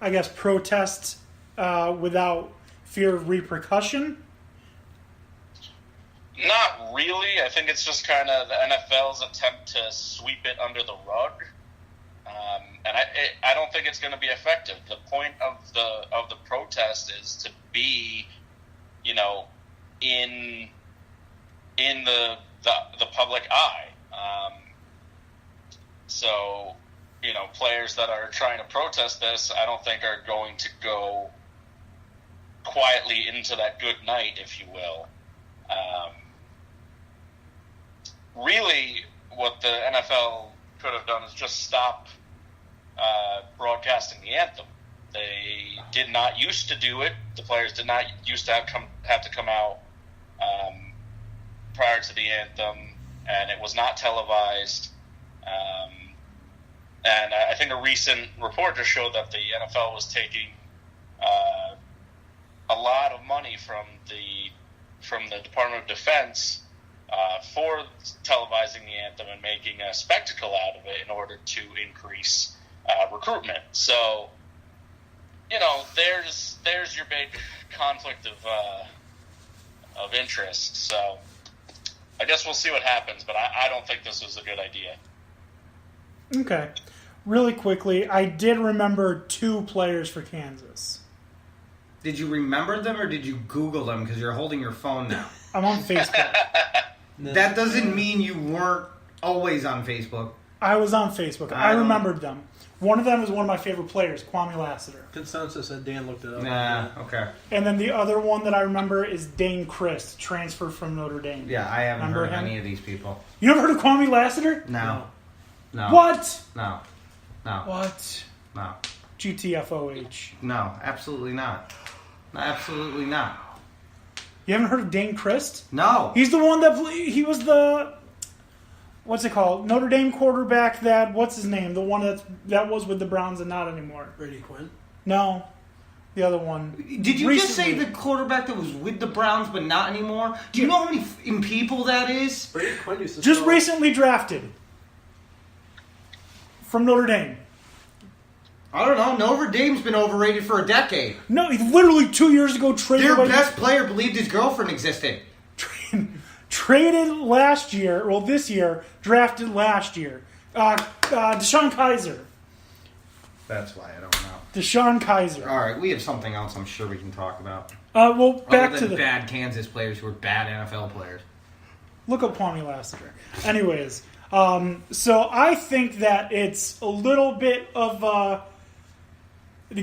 I guess, protest without fear of repercussion? Not really. I think it's just kind of the NFL's attempt to sweep it under the rug, and I don't think it's going to be effective. The point of the protest is to be, in the public eye. So, players that are trying to protest this, I don't think are going to go quietly into that good night, if you will. Really, what the NFL could have done is just stop broadcasting the anthem. They did not used to do it. The players did not used to have to come out prior to the anthem, and it was not televised. And I think a recent report just showed that the NFL was taking a lot of money from the Department of Defense for televising the anthem and making a spectacle out of it in order to increase recruitment. So, there's your big conflict of interest. So, I guess we'll see what happens, but I don't think this was a good idea. Okay. Really quickly, I did remember 2 players for Kansas. Did you remember them or did you Google them because you're holding your phone now? I'm on Facebook. That doesn't mean you weren't always on Facebook. I was on Facebook. I remembered them. One of them is one of my favorite players, Kwame Lassiter. Consensus that Dan looked it up. Nah, okay. And then the other one that I remember is Dane Christ, transferred from Notre Dame. Yeah, I haven't Remember heard of him? any of these people. You never heard of Kwame Lassiter? No. What? No. What? No. GTFOH. No, absolutely not. Absolutely not. You haven't heard of Dane Christ? No. He's the one he was the, what's it called? Notre Dame quarterback that, what's his name? The one that was with the Browns and not anymore. Brady Quinn? No. The other one. Did you just say the quarterback that was with the Browns but not anymore? Do you know how many people that is? Brady Quinn used to just recently drafted from Notre Dame. I don't know. Notre Dame's been overrated for a decade. No, he literally 2 years ago traded Their away. best player believed his girlfriend existed. Traded last year, well, this year, drafted last year. Deshaun Kaiser. That's why I don't know. Deshaun Kaiser. All right, we have something else I'm sure we can talk about. Well, back Other to than the bad Kansas players who are bad NFL players. Look up Kwame Lassiter. Anyways, so I think that it's a little bit of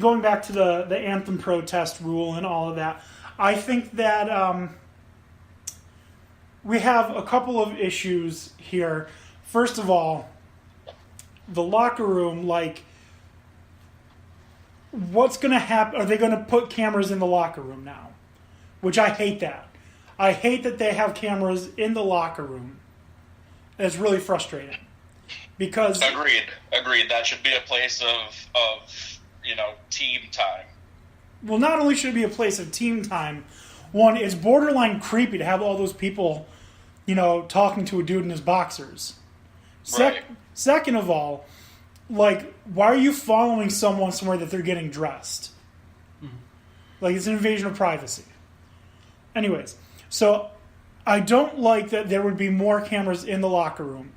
going back to the anthem protest rule and all of that. I think that we have a couple of issues here. First of all, the locker room, what's going to happen? Are they going to put cameras in the locker room now? Which I hate that. I hate that they have cameras in the locker room. It's really frustrating. Because Agreed. That should be a place of team time. Well, not only should it be a place of team time, one, it's borderline creepy to have all those people, talking to a dude in his boxers. Right. Second of all, why are you following someone somewhere that they're getting dressed? Mm-hmm. It's an invasion of privacy. Anyways, so I don't like that there would be more cameras in the locker room.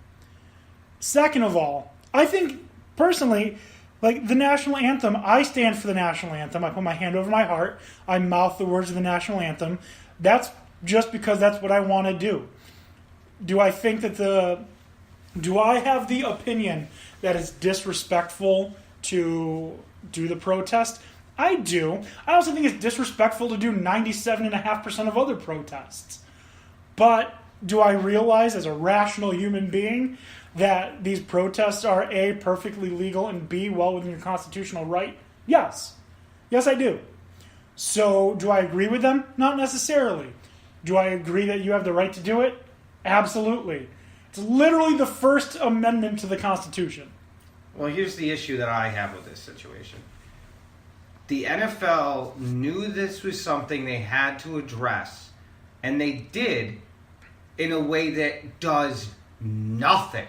Second of all, I think, personally, the national anthem, I stand for the national anthem. I put my hand over my heart. I mouth the words of the national anthem. That's just because that's what I want to do. Do I think that do I have the opinion that it's disrespectful to do the protest? I do. I also think it's disrespectful to do 97.5% of other protests. But do I realize as a rational human being that these protests are A, perfectly legal, and B, well within your constitutional right? Yes. Yes, I do. So, do I agree with them? Not necessarily. Do I agree that you have the right to do it? Absolutely. It's literally the First Amendment to the Constitution. Well, here's the issue that I have with this situation. The NFL knew this was something they had to address, and they did in a way that does nothing.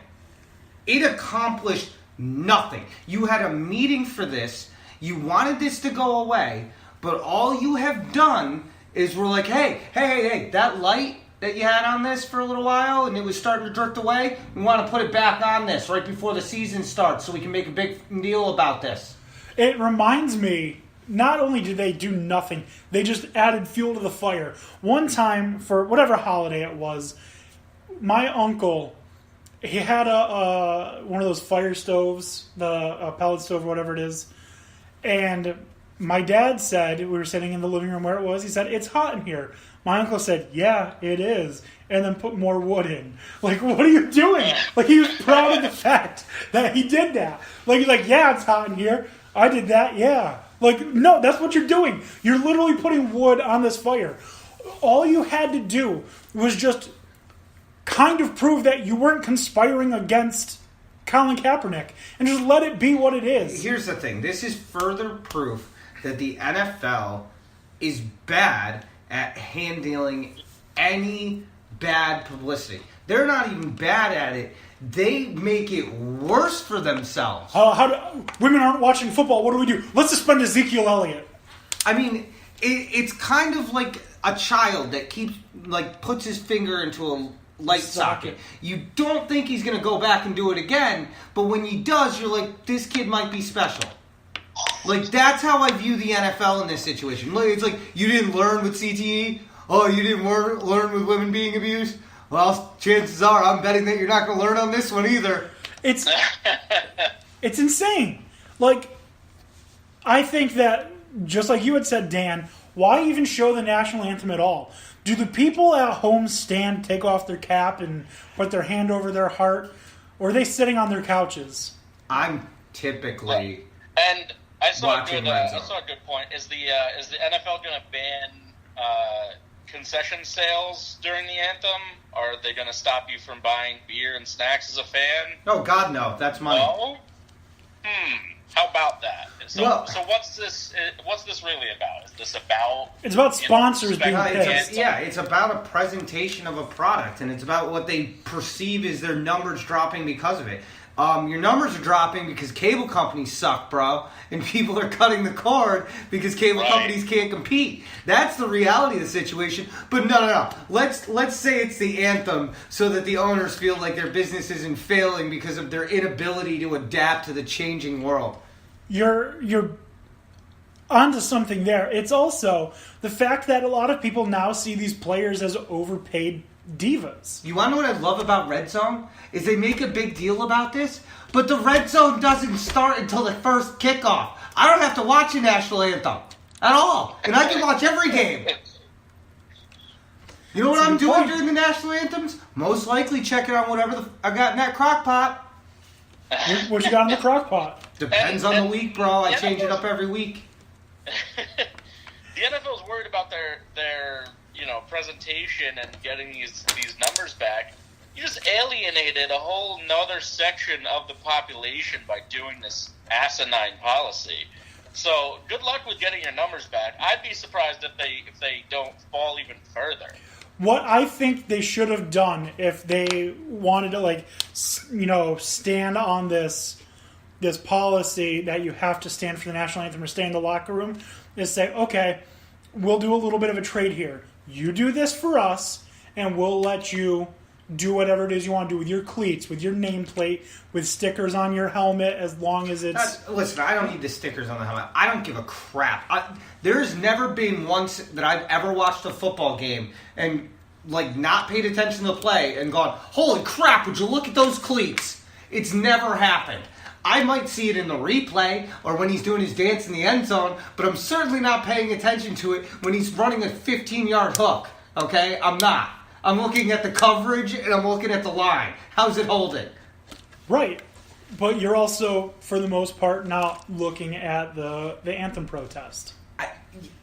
It accomplished nothing. You had a meeting for this. You wanted this to go away, but all you have done is we're like, hey, that light that you had on this for a little while and it was starting to drift away, we want to put it back on this right before the season starts so we can make a big deal about this. It reminds me, not only did they do nothing, they just added fuel to the fire. One time, for whatever holiday it was, my uncle, he had one of those fire stoves, a pellet stove, whatever it is, and my dad said, we were sitting in the living room where it was, he said, "It's hot in here." My uncle said, "Yeah, it is," and then put more wood in. Like, what are you doing? Like, he was proud of the fact that he did that. Like, he's like, "Yeah, it's hot in here. I did that, yeah." Like, no, that's what you're doing. You're literally putting wood on this fire. All you had to do was just kind of prove that you weren't conspiring against Colin Kaepernick and just let it be what it is. Here's the thing. This is further proof that the NFL is bad at handling any bad publicity. They're not even bad at it. They make it worse for themselves. Women aren't watching football. What do? Let's suspend Ezekiel Elliott. I mean, it's kind of like a child that puts his finger into a light socket. You don't think he's going to go back and do it again, but when he does, you're like, this kid might be special. Like, that's how I view the NFL in this situation. It's like, you didn't learn with CTE? Oh, you didn't learn with women being abused? Well, chances are, I'm betting that you're not going to learn on this one either. It's insane. Like, I think that, just like you had said, Dan, why even show the national anthem at all? Do the people at home stand, take off their cap, and put their hand over their heart? Or are they sitting on their couches? I'm typically... And I saw a good point. Is the NFL going to ban concession sales during the anthem? Are they going to stop you from buying beer and snacks as a fan? Oh, God, no. That's money. No? How about that? So what's this really about? Is this about... It's about sponsors being pissed. It's about a presentation of a product, and it's about what they perceive as their numbers dropping because of it. Your numbers are dropping because cable companies suck, bro, and people are cutting the cord because cable companies can't compete. That's the reality of the situation. But no. Let's say it's the anthem so that the owners feel like their business isn't failing because of their inability to adapt to the changing world. You're onto something there. It's also the fact that a lot of people now see these players as overpaid divas. You want to know what I love about Red Zone? Is they make a big deal about this, but the Red Zone doesn't start until the first kickoff. I don't have to watch a national anthem at all, and I can watch every game. You know what I'm doing during the national anthems? Most likely checking out whatever I got in that crock pot. What you got in the crock pot? Depends on the week, bro. I change it up every week. The NFL's worried about their presentation and getting these numbers back. You just alienated a whole nother section of the population by doing this asinine policy. So good luck with getting your numbers back. I'd be surprised if they don't fall even further. What I think they should have done if they wanted to stand on this policy that you have to stand for the national anthem or stay in the locker room is say, okay, we'll do a little bit of a trade here. You do this for us, and we'll let you do whatever it is you want to do with your cleats, with your nameplate, with stickers on your helmet, as long as it's... Listen, I don't need the stickers on the helmet. I don't give a crap. There's never been once that I've ever watched a football game and not paid attention to the play and gone, holy crap, would you look at those cleats? It's never happened. I might see it in the replay or when he's doing his dance in the end zone, but I'm certainly not paying attention to it when he's running a 15-yard hook, okay? I'm not. I'm looking at the coverage and I'm looking at the line. How's it holding? Right. But you're also, for the most part, not looking at the anthem protest.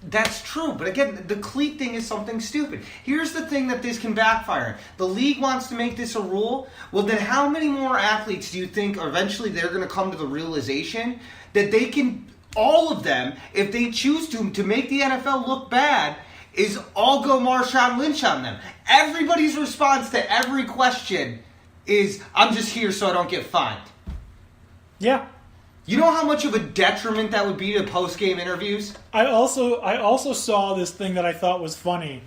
That's true, but again, the cleat thing is something stupid. Here's the thing that this can backfire. The league wants to make this a rule. Well, then how many more athletes do you think eventually they're going to come to the realization that they can, all of them, if they choose to make the NFL look bad, is all go Marshawn Lynch on them. Everybody's response to every question is, I'm just here so I don't get fined. Yeah. You know how much of a detriment that would be to post-game interviews? I also saw this thing that I thought was funny,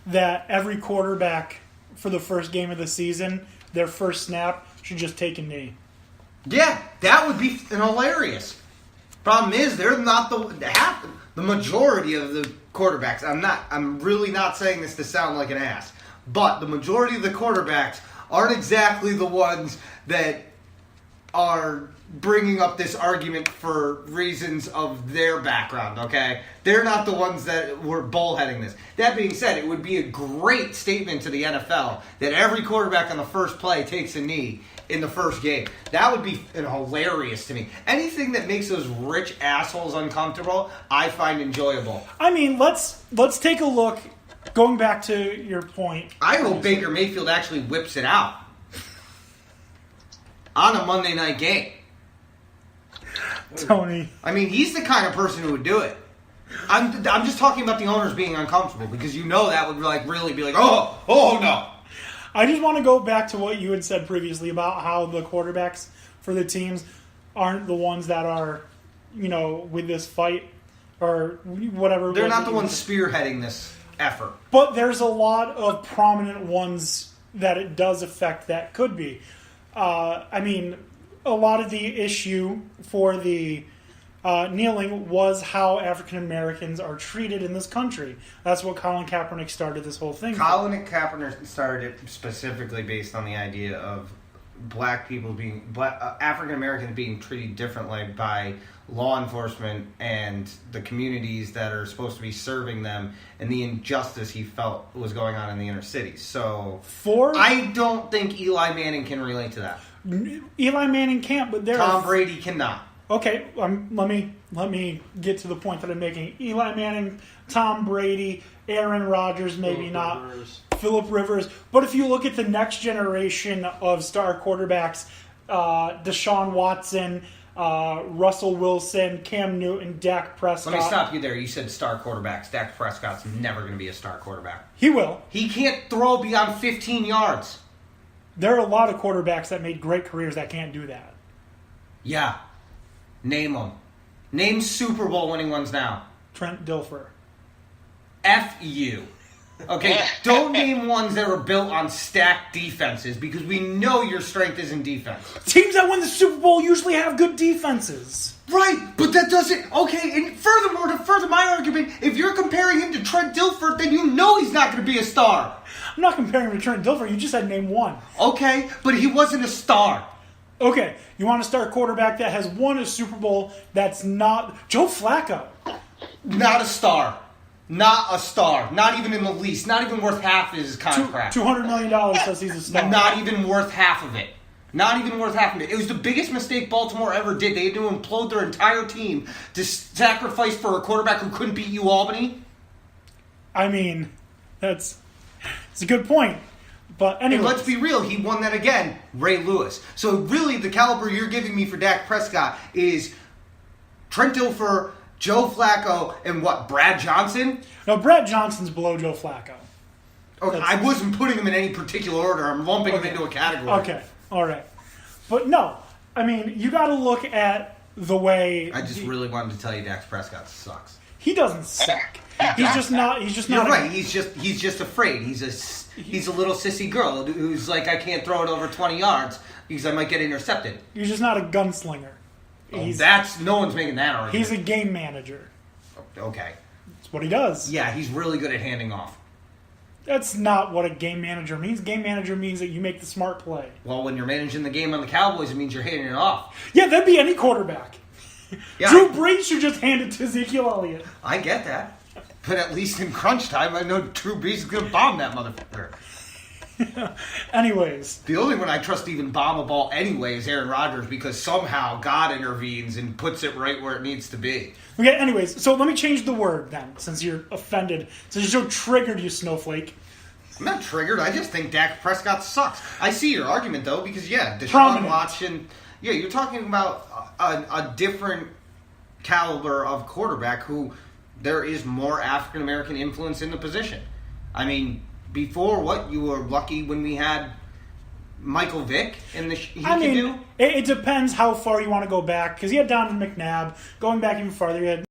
that every quarterback for the first game of the season, their first snap should just take a knee. Yeah, that would be hilarious. Problem is, they're not the majority of the quarterbacks. I'm really not saying this to sound like an ass, but the majority of the quarterbacks aren't exactly the ones that are bringing up this argument for reasons of their background, okay? They're not the ones that were bullheading this. That being said, it would be a great statement to the NFL that every quarterback on the first play takes a knee in the first game. That would be hilarious to me. Anything that makes those rich assholes uncomfortable, I find enjoyable. I mean, let's take a look. Going back to your point. I hope Baker Mayfield actually whips it out on a Monday night game. Tony. I mean, he's the kind of person who would do it. I'm just talking about the owners being uncomfortable because that would really be like, oh no. I just want to go back to what you had said previously about how the quarterbacks for the teams aren't the ones that are, with this fight or whatever. They're not the ones spearheading this effort. But there's a lot of prominent ones that it does affect that could be. A lot of the issue for the kneeling was how African Americans are treated in this country. That's what Colin Kaepernick started this whole thing. Colin Kaepernick started it specifically based on the idea of African Americans being treated differently by law enforcement and the communities that are supposed to be serving them, and the injustice he felt was going on in the inner cities. So, I don't think Eli Manning can relate to that. Eli Manning can't, but Tom Brady cannot. Okay, let me get to the point that I'm making. Eli Manning, Tom Brady, Aaron Rodgers, maybe not. Phillip Rivers. But if you look at the next generation of star quarterbacks, Deshaun Watson, Russell Wilson, Cam Newton, Dak Prescott. Let me stop you there. You said star quarterbacks. Dak Prescott's never going to be a star quarterback. He will. He can't throw beyond 15 yards. There are a lot of quarterbacks that made great careers that can't do that. Yeah. Name them. Name Super Bowl winning ones now. Trent Dilfer. F you. Okay, don't name ones that are built on stacked defenses because we know your strength is in defense. Teams that win the Super Bowl usually have good defenses. Right, but that doesn't... Okay, and furthermore, to further my argument, if you're comparing him to Trent Dilfer, then you know he's not going to be a star. I'm not comparing him to Trent Dilfer. You just had name one. Okay, but he wasn't a star. Okay, you want to start a quarterback that has won a Super Bowl that's not... Joe Flacco. Not a star. Not a star. Not even in the least. Not even worth half his contract. $200 million says he's a star. Not even worth half of it. Not even worth half of it. It was the biggest mistake Baltimore ever did. They had to implode their entire team to sacrifice for a quarterback who couldn't beat you, Albany. I mean, it's a good point. But anyway, let's be real. He won that again. Ray Lewis. So really, the caliber you're giving me for Dak Prescott is Trent Dilfer, Joe Flacco, and what, Brad Johnson? No, Brad Johnson's below Joe Flacco. Okay, I wasn't putting him in any particular order. I'm lumping him into a category. Okay, all right. But no, I mean, you got to look at the way... I just really wanted to tell you Dak Prescott sucks. He doesn't suck. He's just not... You're right. He's just afraid. He's a little sissy girl who's like, I can't throw it over 20 yards because I might get intercepted. He's just not a gunslinger. No one's making that argument. He's a game manager. Okay. That's what he does. Yeah, he's really good at handing off. That's not what a game manager means. Game manager means that you make the smart play. Well, when you're managing the game on the Cowboys, it means you're handing it off. Yeah, that'd be any quarterback. Yeah, Drew Brees should just hand it to Ezekiel Elliott. I get that. But at least in crunch time, I know Drew Brees is going to bomb that motherfucker. Anyways. The only one I trust to even bomb a ball anyway is Aaron Rodgers because somehow God intervenes and puts it right where it needs to be. Okay, anyways, so let me change the word then, since you're offended. Since you're so triggered, you snowflake. I'm not triggered. I just think Dak Prescott sucks. I see your argument, though, because, Deshaun Watson... Yeah, you're talking about a different caliber of quarterback who there is more African-American influence in the position. I mean... Before, you were lucky when we had Michael Vick in the he I could mean, do? it depends how far you want to go back, because you had Donovan McNabb. Going back even farther, you had